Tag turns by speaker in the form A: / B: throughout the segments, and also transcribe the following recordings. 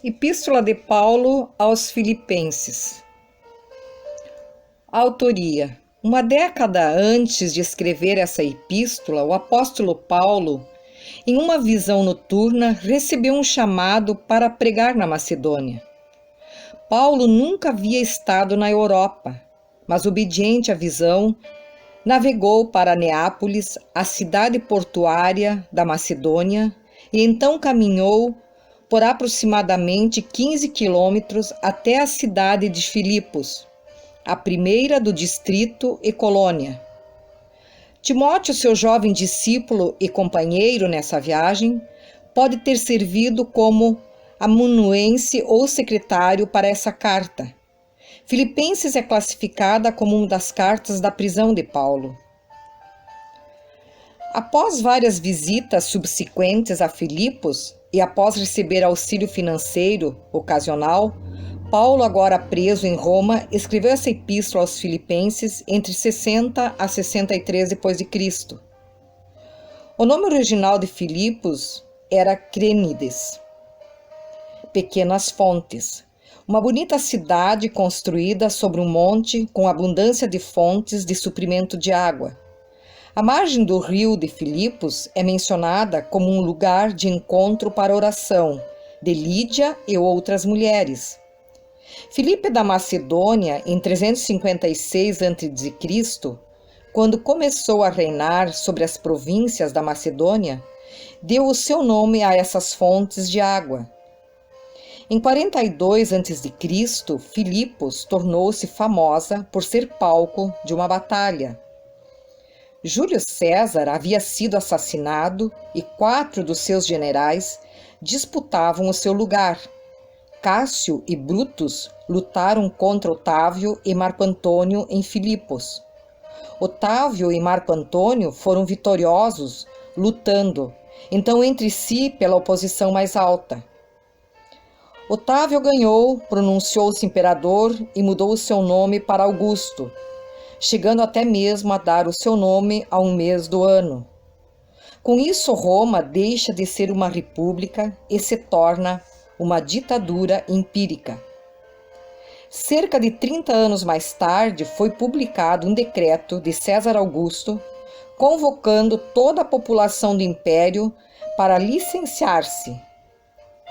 A: Epístola de Paulo aos Filipenses. Autoria. Uma década antes de escrever essa epístola, o apóstolo Paulo, em uma visão noturna, recebeu um chamado para pregar na Macedônia. Paulo nunca havia estado na Europa, mas, obediente à visão, navegou para Neápolis, a cidade portuária da Macedônia, e então caminhou por aproximadamente 15 quilômetros até a cidade de Filipos, a primeira do distrito e colônia. Timóteo, seu jovem discípulo e companheiro nessa viagem, pode ter servido como amanuense ou secretário para essa carta. Filipenses é classificada como uma das cartas da prisão de Paulo. Após várias visitas subsequentes a Filipos e após receber auxílio financeiro ocasional, Paulo, agora preso em Roma, escreveu essa epístola aos Filipenses entre 60 a 63 d.C. O nome original de Filipos era Crênides, pequenas fontes, uma bonita cidade construída sobre um monte com abundância de fontes de suprimento de água. A margem do rio de Filipos é mencionada como um lugar de encontro para oração de Lídia e outras mulheres. Filipe da Macedônia, em 356 a.C., quando começou a reinar sobre as províncias da Macedônia, deu o seu nome a essas fontes de água. Em 42 a.C., Filipos tornou-se famosa por ser palco de uma batalha. Júlio César havia sido assassinado e 4 dos seus generais disputavam o seu lugar. Cássio e Brutus lutaram contra Otávio e Marco Antônio em Filipos. Otávio e Marco Antônio foram vitoriosos, lutando, então entre si pela oposição mais alta. Otávio ganhou, pronunciou-se imperador e mudou o seu nome para Augusto, chegando até mesmo a dar o seu nome a um mês do ano. Com isso, Roma deixa de ser uma república e se torna uma ditadura empírica. Cerca de 30 anos mais tarde, foi publicado um decreto de César Augusto, convocando toda a população do império para licenciar-se.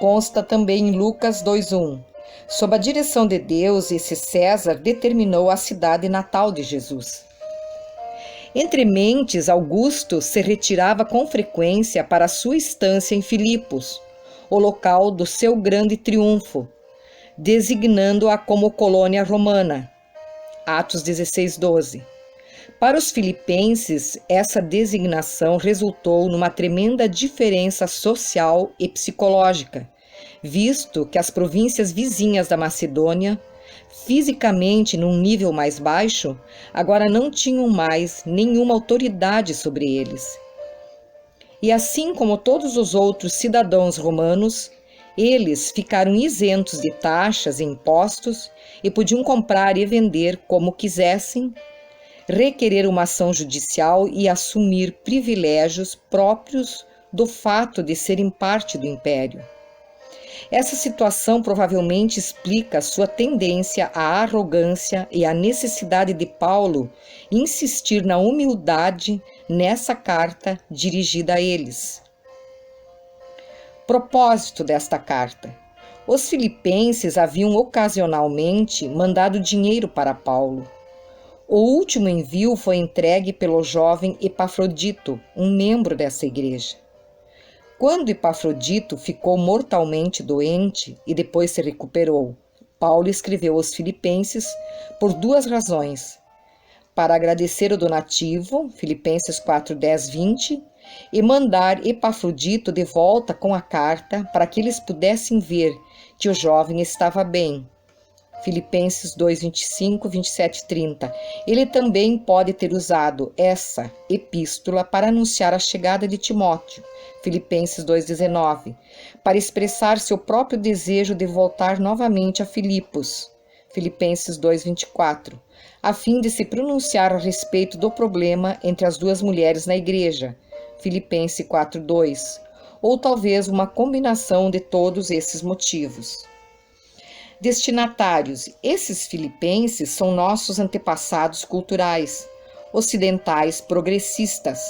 A: Consta também em Lucas 2:1. Sob a direção de Deus, esse César determinou a cidade natal de Jesus. Entre mentes, Augusto se retirava com frequência para sua estância em Filipos, o local do seu grande triunfo, designando-a como colônia romana. Atos 16:12. Para os filipenses, essa designação resultou numa tremenda diferença social e psicológica, visto que as províncias vizinhas da Macedônia, fisicamente num nível mais baixo, agora não tinham mais nenhuma autoridade sobre eles. E assim como todos os outros cidadãos romanos, eles ficaram isentos de taxas e impostos e podiam comprar e vender como quisessem, requerer uma ação judicial e assumir privilégios próprios do fato de serem parte do império. Essa situação provavelmente explica sua tendência à arrogância e a necessidade de Paulo insistir na humildade nessa carta dirigida a eles. Propósito desta carta. Os filipenses haviam ocasionalmente mandado dinheiro para Paulo. O último envio foi entregue pelo jovem Epafrodito, um membro dessa igreja. Quando Epafrodito ficou mortalmente doente e depois se recuperou, Paulo escreveu aos Filipenses por 2 razões: para agradecer o donativo, Filipenses 4:10-20, e mandar Epafrodito de volta com a carta para que eles pudessem ver que o jovem estava bem. Filipenses 2:25, 27 e 30. Ele também pode ter usado essa epístola para anunciar a chegada de Timóteo, Filipenses 2:19, para expressar seu próprio desejo de voltar novamente a Filipos, Filipenses 2:24, a fim de se pronunciar a respeito do problema entre as 2 mulheres na igreja, Filipenses 4:2, ou talvez uma combinação de todos esses motivos. Destinatários: esses filipenses são nossos antepassados culturais, ocidentais progressistas.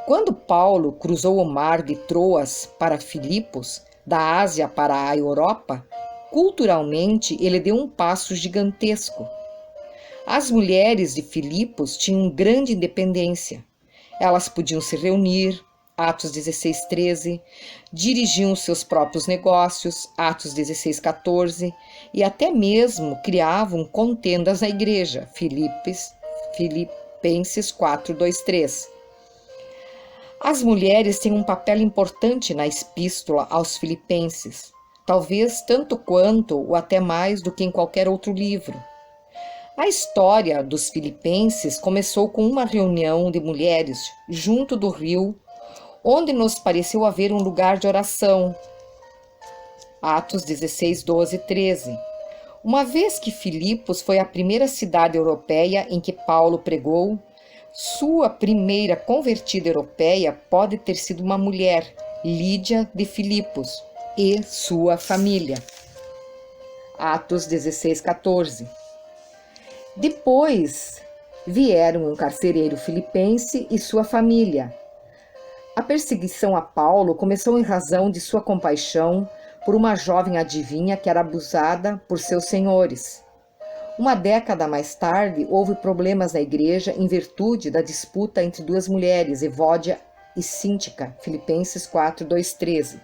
A: Quando Paulo cruzou o mar de Troas para Filipos, da Ásia para a Europa, culturalmente ele deu um passo gigantesco. As mulheres de Filipos tinham grande independência. Elas podiam se reunir, Atos 16:13, dirigiam seus próprios negócios, Atos 16:14, e até mesmo criavam contendas na igreja, Filipenses 4:2-3. As mulheres têm um papel importante na epístola aos Filipenses, talvez tanto quanto ou até mais do que em qualquer outro livro. A história dos filipenses começou com uma reunião de mulheres junto do rio, onde nos pareceu haver um lugar de oração. Atos 16:12-13. Uma vez que Filipos foi a primeira cidade europeia em que Paulo pregou, sua primeira convertida europeia pode ter sido uma mulher, Lídia de Filipos, e sua família. Atos 16:14. Depois vieram um carcereiro filipense e sua família. A perseguição a Paulo começou em razão de sua compaixão por uma jovem adivinha que era abusada por seus senhores. Uma década mais tarde, houve problemas na igreja em virtude da disputa entre duas mulheres, Evódia e Síntica, Filipenses 4:2-3.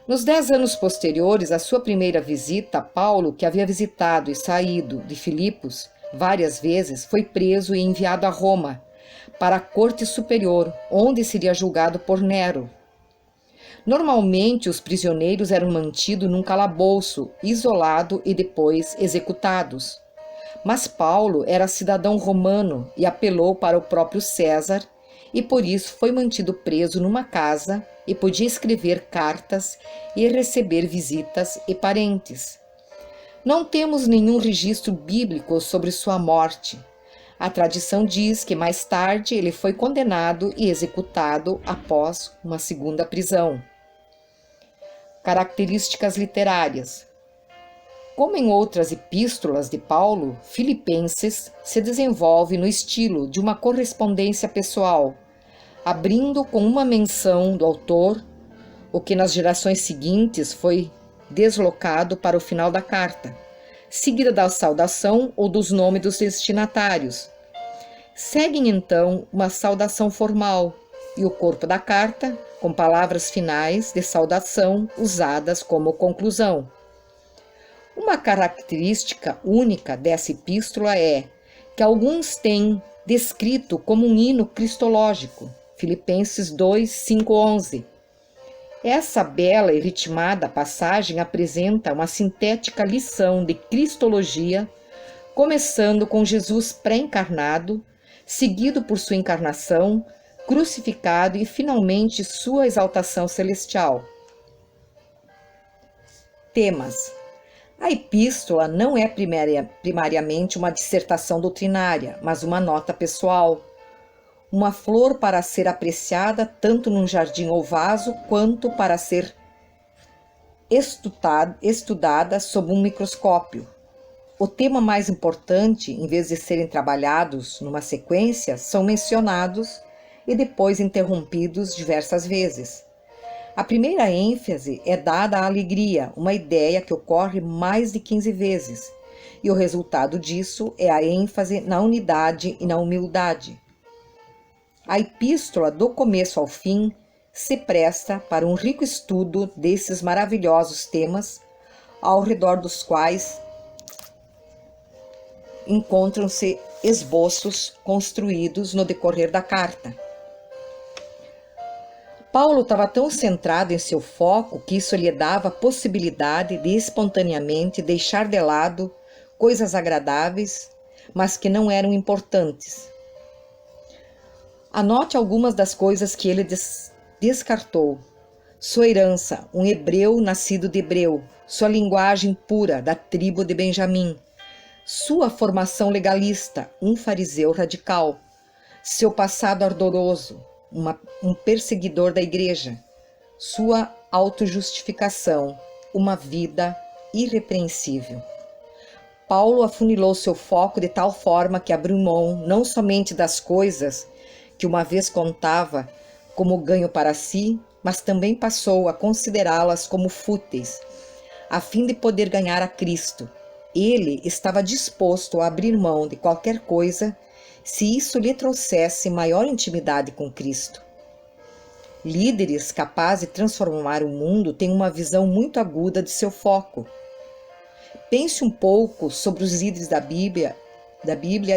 A: Nos 10 anos posteriores à sua primeira visita, Paulo, que havia visitado e saído de Filipos várias vezes, foi preso e enviado a Roma, para a corte superior, onde seria julgado por Nero. Normalmente, os prisioneiros eram mantidos num calabouço, isolado e depois executados. Mas Paulo era cidadão romano e apelou para o próprio César, e por isso foi mantido preso numa casa e podia escrever cartas e receber visitas e parentes. Não temos nenhum registro bíblico sobre sua morte. A tradição diz que mais tarde ele foi condenado e executado após uma segunda prisão. Características literárias. Como em outras epístolas de Paulo, Filipenses se desenvolve no estilo de uma correspondência pessoal, abrindo com uma menção do autor, o que nas gerações seguintes foi deslocado para o final da carta, seguida da saudação ou dos nomes dos destinatários. Seguem então uma saudação formal e o corpo da carta, com palavras finais de saudação usadas como conclusão. Uma característica única dessa epístola é que alguns têm descrito como um hino cristológico, Filipenses 2:5-11. Essa bela e ritmada passagem apresenta uma sintética lição de cristologia, começando com Jesus pré-encarnado, seguido por sua encarnação, crucificado e finalmente sua exaltação celestial. Temas. A epístola não é primariamente uma dissertação doutrinária, mas uma nota pessoal. Uma flor para ser apreciada tanto num jardim ou vaso, quanto para ser estudada sob um microscópio. O tema mais importante, em vez de serem trabalhados numa sequência, são mencionados e depois interrompidos diversas vezes. A primeira ênfase é dada à alegria, uma ideia que ocorre mais de 15 vezes, e o resultado disso é a ênfase na unidade e na humildade. A epístola, do começo ao fim, se presta para um rico estudo desses maravilhosos temas, ao redor dos quais encontram-se esboços construídos no decorrer da carta. Paulo estava tão centrado em seu foco que isso lhe dava a possibilidade de espontaneamente deixar de lado coisas agradáveis, mas que não eram importantes. Anote algumas das coisas que ele descartou. Sua herança, um hebreu nascido de hebreu, sua linguagem pura, da tribo de Benjamim, sua formação legalista, um fariseu radical, seu passado ardoroso, um perseguidor da igreja. Sua autojustificação, uma vida irrepreensível. Paulo afunilou seu foco de tal forma que abriu mão não somente das coisas que uma vez contava como ganho para si, mas também passou a considerá-las como fúteis, a fim de poder ganhar a Cristo. Ele estava disposto a abrir mão de qualquer coisa se isso lhe trouxesse maior intimidade com Cristo. Líderes capazes de transformar o mundo têm uma visão muito aguda de seu foco. Pense um pouco sobre os líderes da Bíblia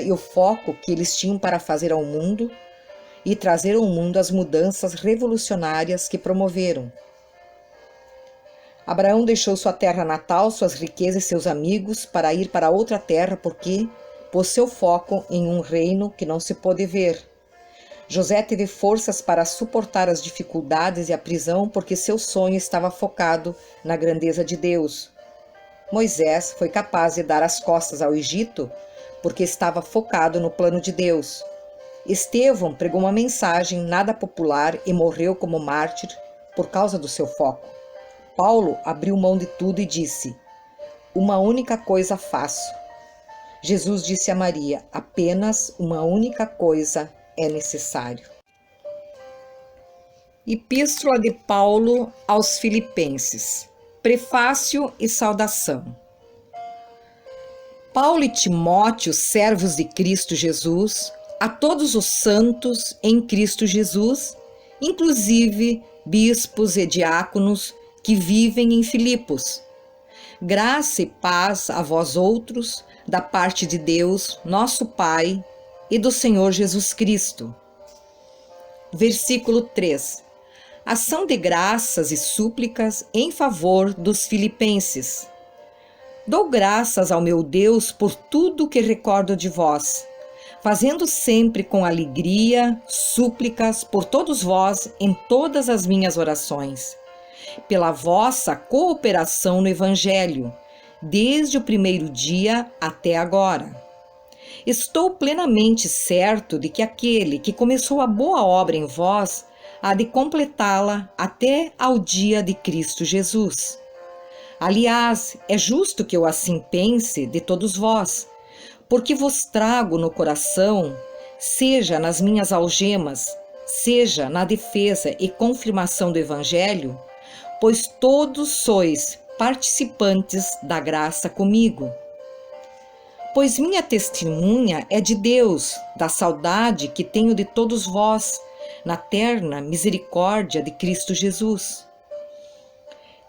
A: e o foco que eles tinham para fazer ao mundo e trazer ao mundo as mudanças revolucionárias que promoveram. Abraão deixou sua terra natal, suas riquezas e seus amigos para ir para outra terra porque pôs seu foco em um reino que não se pôde ver. José teve forças para suportar as dificuldades e a prisão porque seu sonho estava focado na grandeza de Deus. Moisés foi capaz de dar as costas ao Egito porque estava focado no plano de Deus. Estevão pregou uma mensagem nada popular e morreu como mártir por causa do seu foco. Paulo abriu mão de tudo e disse: "Uma única coisa faço." Jesus disse a Maria: "Apenas uma única coisa é necessário." Epístola de Paulo aos Filipenses. Prefácio e saudação. Paulo e Timóteo, servos de Cristo Jesus, a todos os santos em Cristo Jesus, inclusive bispos e diáconos que vivem em Filipos. Graça e paz a vós outros, da parte de Deus, nosso Pai, e do Senhor Jesus Cristo. Versículo 3. Ação de graças e súplicas em favor dos filipenses. Dou graças ao meu Deus por tudo que recordo de vós, fazendo sempre com alegria súplicas por todos vós em todas as minhas orações, pela vossa cooperação no Evangelho, desde o primeiro dia até agora. Estou plenamente certo de que aquele que começou a boa obra em vós há de completá-la até ao dia de Cristo Jesus. Aliás, é justo que eu assim pense de todos vós, porque vos trago no coração, seja nas minhas algemas, seja na defesa e confirmação do Evangelho, pois todos sois participantes da graça comigo. Pois minha testemunha é de Deus, da saudade que tenho de todos vós, na terna misericórdia de Cristo Jesus.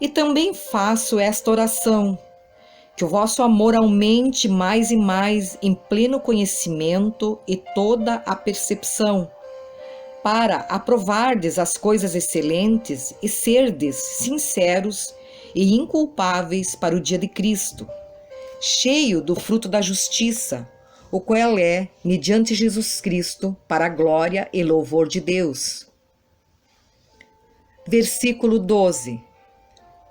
A: E também faço esta oração, que o vosso amor aumente mais e mais em pleno conhecimento e toda a percepção, para aprovardes as coisas excelentes e serdes sinceros e inculpáveis para o dia de Cristo, cheio do fruto da justiça, o qual é, mediante Jesus Cristo, para a glória e louvor de Deus. Versículo 12.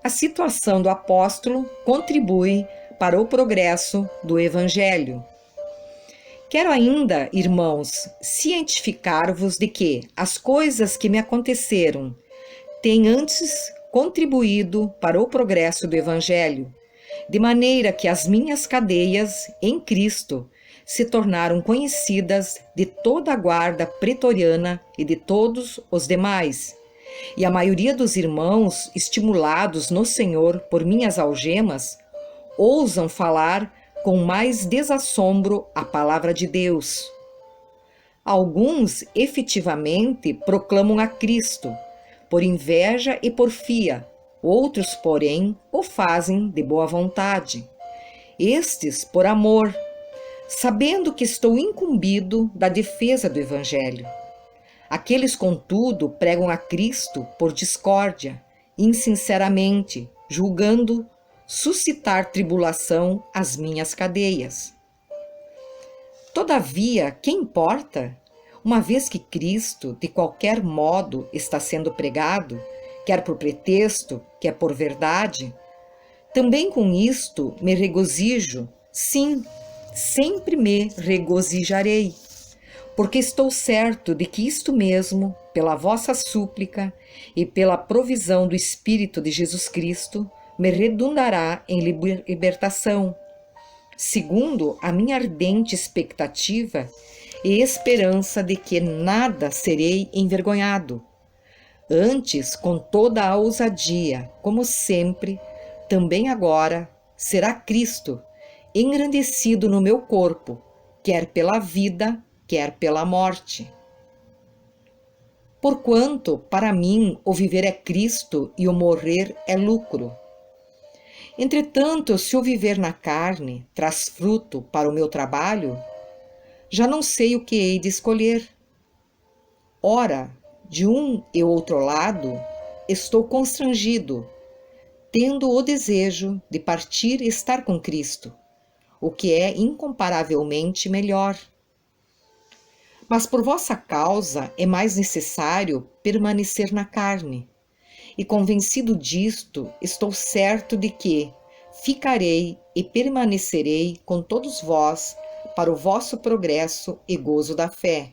A: A situação do apóstolo contribui para o progresso do Evangelho. Quero ainda, irmãos, cientificar-vos de que as coisas que me aconteceram têm antes contribuído para o progresso do Evangelho, de maneira que as minhas cadeias em Cristo se tornaram conhecidas de toda a guarda pretoriana e de todos os demais. E a maioria dos irmãos, estimulados no Senhor por minhas algemas, ousam falar com mais desassombro a palavra de Deus. Alguns efetivamente proclamam a Cristo, por inveja e porfia, outros, porém, o fazem de boa vontade. Estes por amor, sabendo que estou incumbido da defesa do Evangelho. Aqueles, contudo, pregam a Cristo por discórdia, insinceramente, julgando suscitar tribulação às minhas cadeias. Todavia, que importa? Uma vez que Cristo, de qualquer modo, está sendo pregado, quer por pretexto, quer por verdade, também com isto me regozijo, sim, sempre me regozijarei, porque estou certo de que isto mesmo pela vossa súplica e pela provisão do Espírito de Jesus Cristo, me redundará em libertação, segundo a minha ardente expectativa e esperança de que nada serei envergonhado. Antes, com toda a ousadia, como sempre, também agora, será Cristo engrandecido no meu corpo, quer pela vida, quer pela morte. Porquanto, para mim, o viver é Cristo e o morrer é lucro. Entretanto, se o viver na carne traz fruto para o meu trabalho, já não sei o que hei de escolher. Ora, de um e outro lado, estou constrangido, tendo o desejo de partir e estar com Cristo, o que é incomparavelmente melhor. Mas por vossa causa é mais necessário permanecer na carne, e convencido disto, estou certo de que ficarei e permanecerei com todos vós para o vosso progresso e gozo da fé,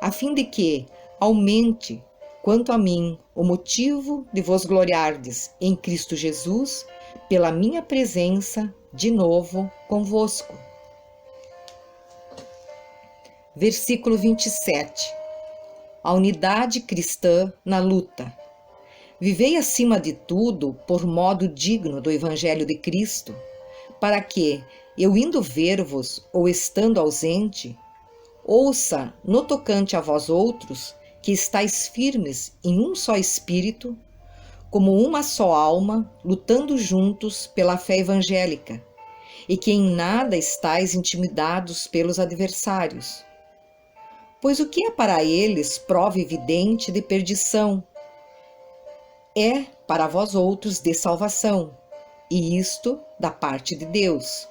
A: a fim de que aumente, quanto a mim, o motivo de vos gloriardes em Cristo Jesus, pela minha presença de novo convosco. Versículo 27. A unidade cristã na luta. Vivei acima de tudo por modo digno do Evangelho de Cristo, para que, eu indo ver-vos ou estando ausente, ouça no tocante a vós outros que estáis firmes em um só espírito, como uma só alma, lutando juntos pela fé evangélica, e que em nada estáis intimidados pelos adversários. Pois o que é para eles prova evidente de perdição, é para vós outros de salvação, e isto da parte de Deus.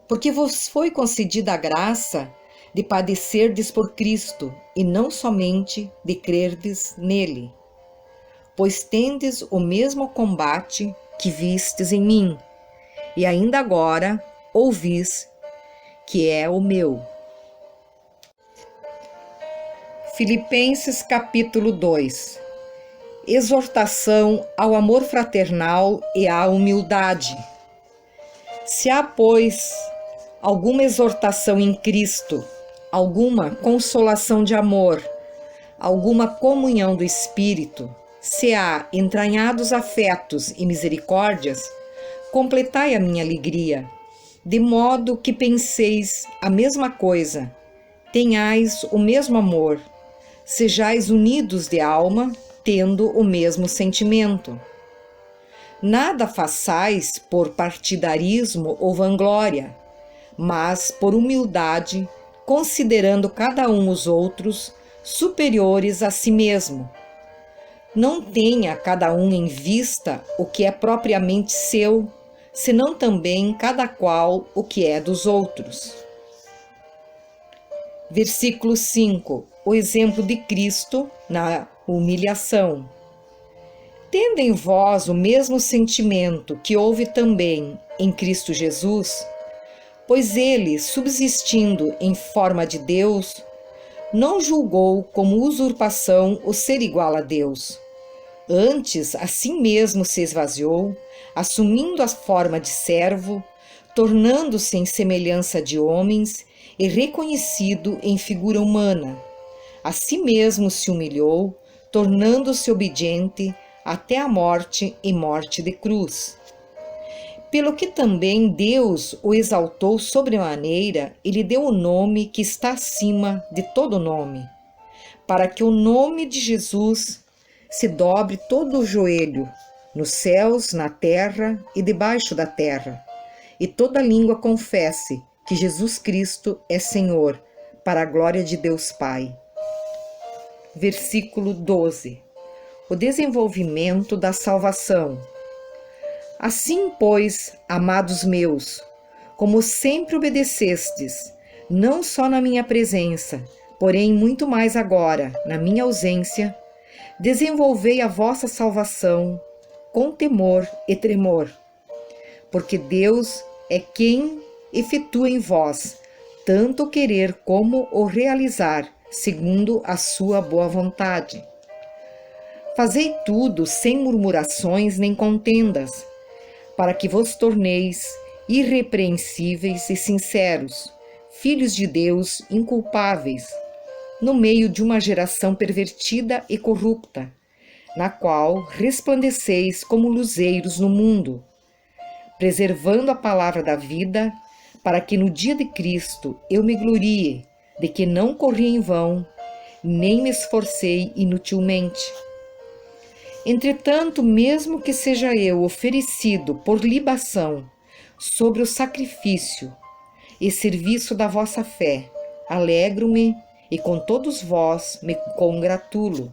A: Porque vos foi concedida a graça de padecerdes por Cristo, e não somente de crerdes nele. Pois tendes o mesmo combate que vistes em mim, e ainda agora ouvis que é o meu. Filipenses capítulo 2. Exortação ao amor fraternal e à humildade. Se há, pois, alguma exortação em Cristo, alguma consolação de amor, alguma comunhão do Espírito, se há entranhados afetos e misericórdias, completai a minha alegria, de modo que penseis a mesma coisa, tenhais o mesmo amor, sejais unidos de alma, tendo o mesmo sentimento. Nada façais por partidarismo ou vanglória, mas por humildade, considerando cada um os outros superiores a si mesmo. Não tenha cada um em vista o que é propriamente seu, senão também cada qual o que é dos outros. Versículo 5. O exemplo de Cristo na humilhação. Tendo em vós o mesmo sentimento que houve também em Cristo Jesus, pois ele, subsistindo em forma de Deus, não julgou como usurpação o ser igual a Deus. Antes, a si mesmo se esvaziou, assumindo a forma de servo, tornando-se em semelhança de homens e reconhecido em figura humana. A si mesmo se humilhou, tornando-se obediente até a morte e morte de cruz. Pelo que também Deus o exaltou sobremaneira e lhe deu o nome que está acima de todo nome, para que o nome de Jesus se dobre todo o joelho, nos céus, na terra e debaixo da terra, e toda língua confesse que Jesus Cristo é Senhor, para a glória de Deus Pai. Versículo 12. O desenvolvimento da salvação. Assim, pois, amados meus, como sempre obedecestes, não só na minha presença, porém muito mais agora, na minha ausência, desenvolvei a vossa salvação com temor e tremor, porque Deus é quem efetua em vós tanto o querer como o realizar, segundo a sua boa vontade. Fazei tudo sem murmurações nem contendas, para que vos torneis irrepreensíveis e sinceros, filhos de Deus inculpáveis, no meio de uma geração pervertida e corrupta, na qual resplandeceis como luzeiros no mundo, preservando a palavra da vida, para que no dia de Cristo eu me glorie de que não corri em vão, nem me esforcei inutilmente. Entretanto, mesmo que seja eu oferecido por libação sobre o sacrifício e serviço da vossa fé, alegro-me e com todos vós me congratulo.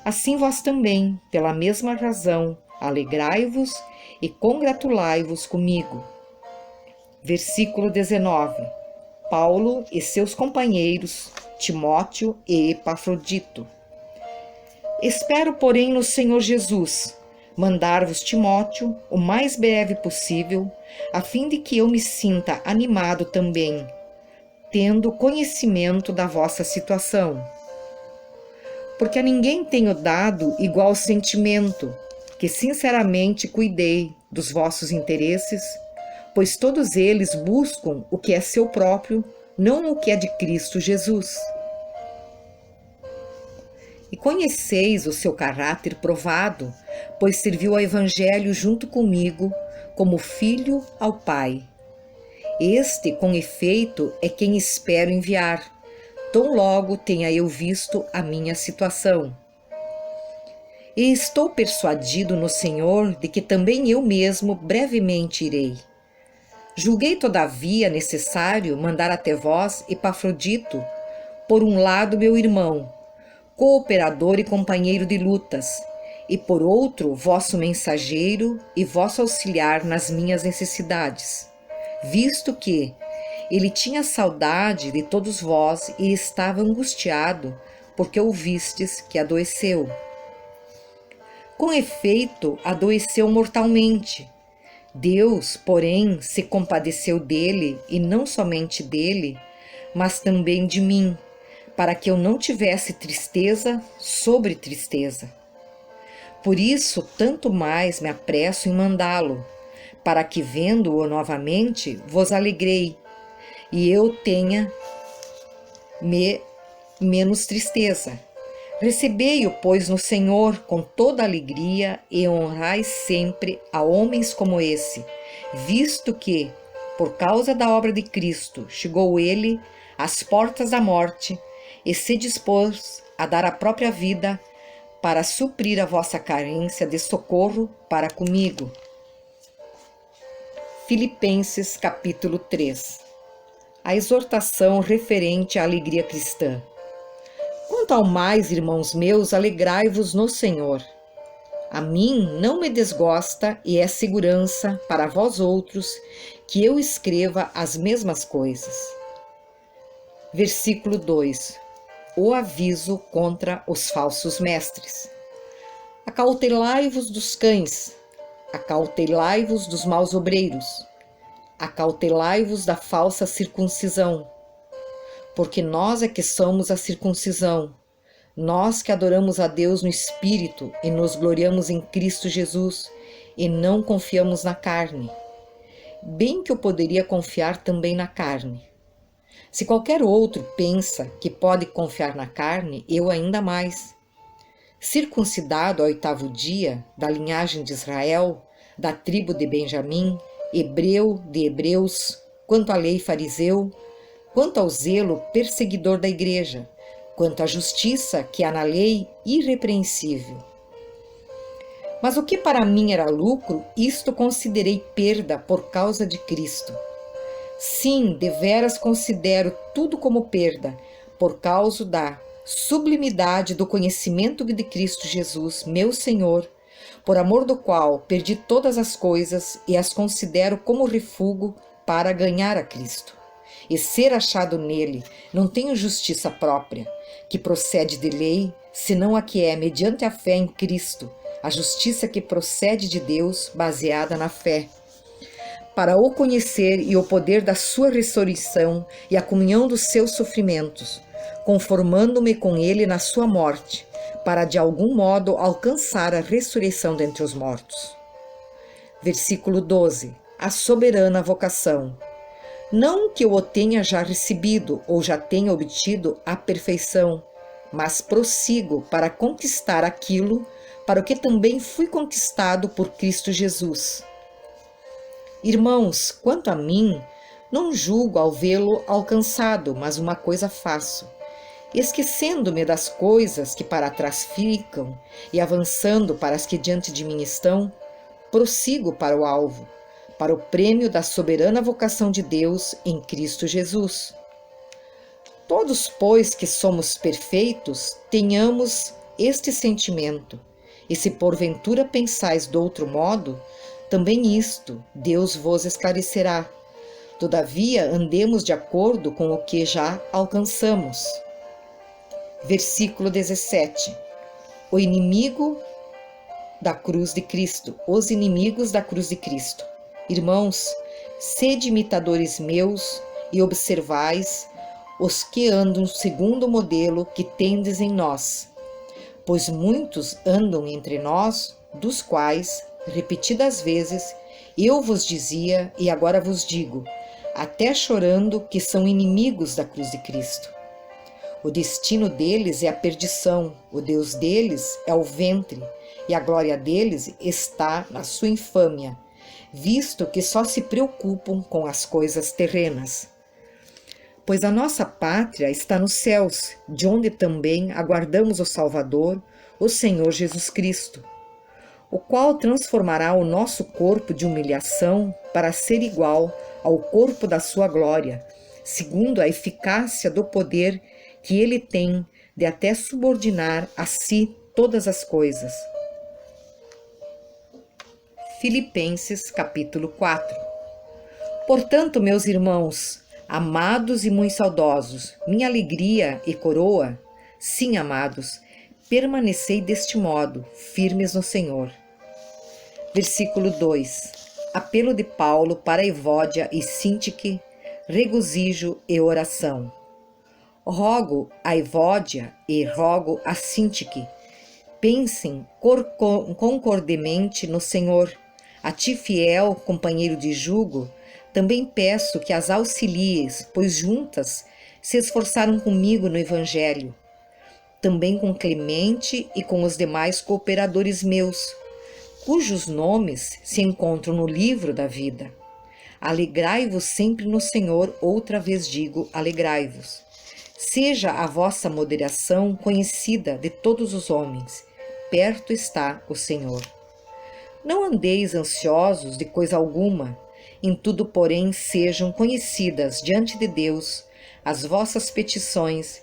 A: Assim vós também, pela mesma razão, alegrai-vos e congratulai-vos comigo. Versículo 19. Paulo e seus companheiros, Timóteo e Epafrodito. Espero, porém, no Senhor Jesus, mandar-vos Timóteo o mais breve possível, a fim de que eu me sinta animado também, tendo conhecimento da vossa situação. Porque a ninguém tenho dado igual sentimento, que sinceramente cuidei dos vossos interesses, pois todos eles buscam o que é seu próprio, não o que é de Cristo Jesus. E conheceis o seu caráter provado, pois serviu ao Evangelho junto comigo, como filho ao Pai. Este, com efeito, é quem espero enviar, tão logo tenha eu visto a minha situação. E estou persuadido no Senhor de que também eu mesmo brevemente irei. Julguei, todavia, necessário mandar até vós Epafrodito, por um lado meu irmão, cooperador e companheiro de lutas, e por outro vosso mensageiro e vosso auxiliar nas minhas necessidades, visto que ele tinha saudade de todos vós e estava angustiado, porque ouvistes que adoeceu. Com efeito, adoeceu mortalmente. Deus, porém, se compadeceu dele, e não somente dele, mas também de mim, para que eu não tivesse tristeza sobre tristeza. Por isso, tanto mais me apresso em mandá-lo, para que, vendo-o novamente, vos alegrei, e eu tenha menos tristeza. Recebei-o, pois, no Senhor com toda alegria e honrai sempre a homens como esse, visto que, por causa da obra de Cristo, chegou ele às portas da morte e se dispôs a dar a própria vida para suprir a vossa carência de socorro para comigo. Filipenses capítulo 3. A exortação referente à alegria cristã. Quanto ao mais, irmãos meus, alegrai-vos no Senhor. A mim não me desgosta e é segurança para vós outros que eu escreva as mesmas coisas. Versículo 2. O aviso contra os falsos mestres. Acautelai-vos dos cães, acautelai-vos dos maus obreiros, acautelai-vos da falsa circuncisão. Porque nós é que somos a circuncisão, nós que adoramos a Deus no Espírito e nos gloriamos em Cristo Jesus e não confiamos na carne. Bem que eu poderia confiar também na carne. Se qualquer outro pensa que pode confiar na carne, eu ainda mais. Circuncidado ao 8º dia, da linhagem de Israel, da tribo de Benjamim, hebreu de hebreus, quanto à lei fariseu, quanto ao zelo perseguidor da igreja, quanto à justiça que há na lei irrepreensível. Mas o que para mim era lucro, isto considerei perda por causa de Cristo. Sim, deveras considero tudo como perda, por causa da sublimidade do conhecimento de Cristo Jesus, meu Senhor, por amor do qual perdi todas as coisas e as considero como refúgio para ganhar a Cristo. E ser achado nele, não tenho justiça própria, que procede de lei, senão a que é mediante a fé em Cristo, a justiça que procede de Deus, baseada na fé. Para o conhecer e o poder da sua ressurreição e a comunhão dos seus sofrimentos, conformando-me com ele na sua morte, para de algum modo alcançar a ressurreição dentre os mortos. Versículo 12. A soberana vocação. Não que eu o tenha já recebido ou já tenha obtido a perfeição, mas prossigo para conquistar aquilo para o que também fui conquistado por Cristo Jesus. Irmãos, quanto a mim, não julgo ao vê-lo alcançado, mas uma coisa faço, esquecendo-me das coisas que para trás ficam e avançando para as que diante de mim estão, prossigo para o alvo, para o prêmio da soberana vocação de Deus em Cristo Jesus. Todos, pois, que somos perfeitos, tenhamos este sentimento, e se porventura pensais de outro modo, também isto Deus vos esclarecerá. Todavia, andemos de acordo com o que já alcançamos. Versículo 17. O inimigo da cruz de Cristo, os inimigos da cruz de Cristo. Irmãos, sede imitadores meus e observais os que andam segundo o modelo que tendes em nós. Pois muitos andam entre nós, dos quais, repetidas vezes, eu vos dizia e agora vos digo, até chorando, que são inimigos da cruz de Cristo. O destino deles é a perdição, o Deus deles é o ventre, e a glória deles está na sua infâmia, visto que só se preocupam com as coisas terrenas. Pois a nossa pátria está nos céus, de onde também aguardamos o Salvador, o Senhor Jesus Cristo, o qual transformará o nosso corpo de humilhação para ser igual ao corpo da sua glória, segundo a eficácia do poder que ele tem de até subordinar a si todas as coisas. Filipenses capítulo 4. Portanto, meus irmãos, amados e muito saudosos, minha alegria e coroa, sim, amados, permanecei deste modo, firmes no Senhor. Versículo 2. Apelo de Paulo para Evódia e Sintique, regozijo e oração. Rogo a Evódia e rogo a Sintique, pensem concordemente no Senhor. A ti, fiel companheiro de jugo, também peço que as auxilies, pois juntas se esforçaram comigo no Evangelho, também com Clemente e com os demais cooperadores meus, cujos nomes se encontram no livro da vida. Alegrai-vos sempre no Senhor, outra vez digo, alegrai-vos. Seja a vossa moderação conhecida de todos os homens, perto está o Senhor. Não andeis ansiosos de coisa alguma, em tudo, porém, sejam conhecidas diante de Deus as vossas petições,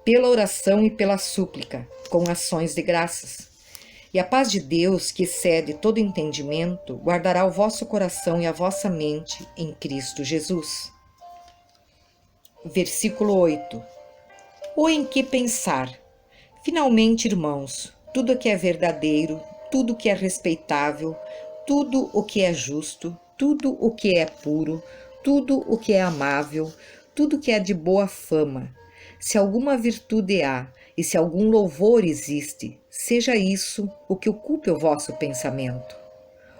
A: pela oração e pela súplica, com ações de graças. E a paz de Deus, que excede todo entendimento, guardará o vosso coração e a vossa mente em Cristo Jesus. Versículo 8. Ou em que pensar? Finalmente, irmãos, tudo o que é verdadeiro, tudo o que é respeitável, tudo o que é justo, tudo o que é puro, tudo o que é amável, tudo o que é de boa fama, se alguma virtude há e se algum louvor existe, seja isso o que ocupe o vosso pensamento.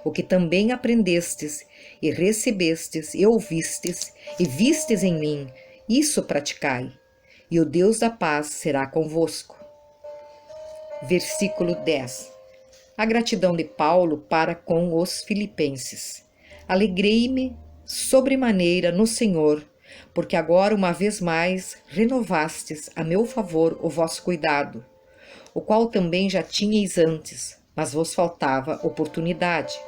A: O que também aprendestes e recebestes e ouvistes e vistes em mim, isso praticai, e o Deus da paz será convosco. Versículo 10. A gratidão de Paulo para com os filipenses. Alegrei-me sobremaneira no Senhor, porque agora uma vez mais renovastes a meu favor o vosso cuidado, o qual também já tinhais antes, mas vos faltava oportunidade.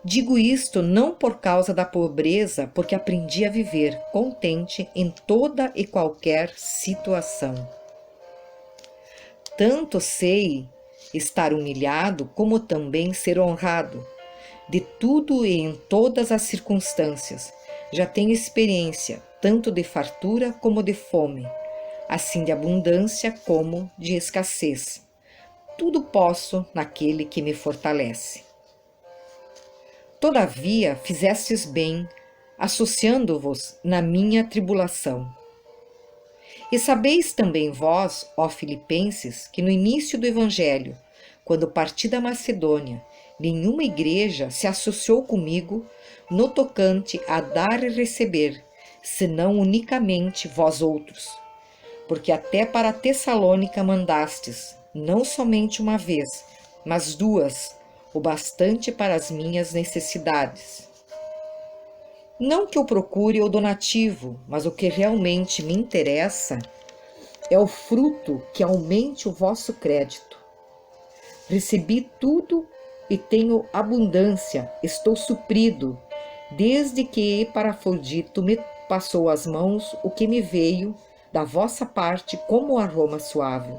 A: Digo isto não por causa da pobreza, porque aprendi a viver contente em toda e qualquer situação. Tanto sei estar humilhado, como também ser honrado. De tudo e em todas as circunstâncias, já tenho experiência, tanto de fartura como de fome, assim de abundância como de escassez. Tudo posso naquele que me fortalece. Todavia, fizestes bem, associando-vos na minha tribulação. E sabeis também vós, ó Filipenses, que no início do Evangelho, quando parti da Macedônia, nenhuma igreja se associou comigo no tocante a dar e receber, senão unicamente vós outros. Porque até para Tessalônica mandastes, não somente uma vez, mas duas, o bastante para as minhas necessidades. Não que eu procure o donativo, mas o que realmente me interessa é o fruto que aumente o vosso crédito. Recebi tudo e tenho abundância, estou suprido, desde que Epafrodito me passou às mãos o que me veio da vossa parte como aroma suave,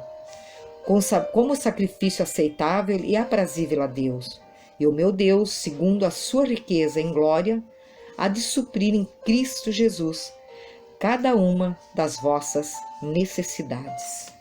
A: como sacrifício aceitável e aprazível a Deus. E o meu Deus, segundo a sua riqueza em glória, há de suprir em Cristo Jesus cada uma das vossas necessidades.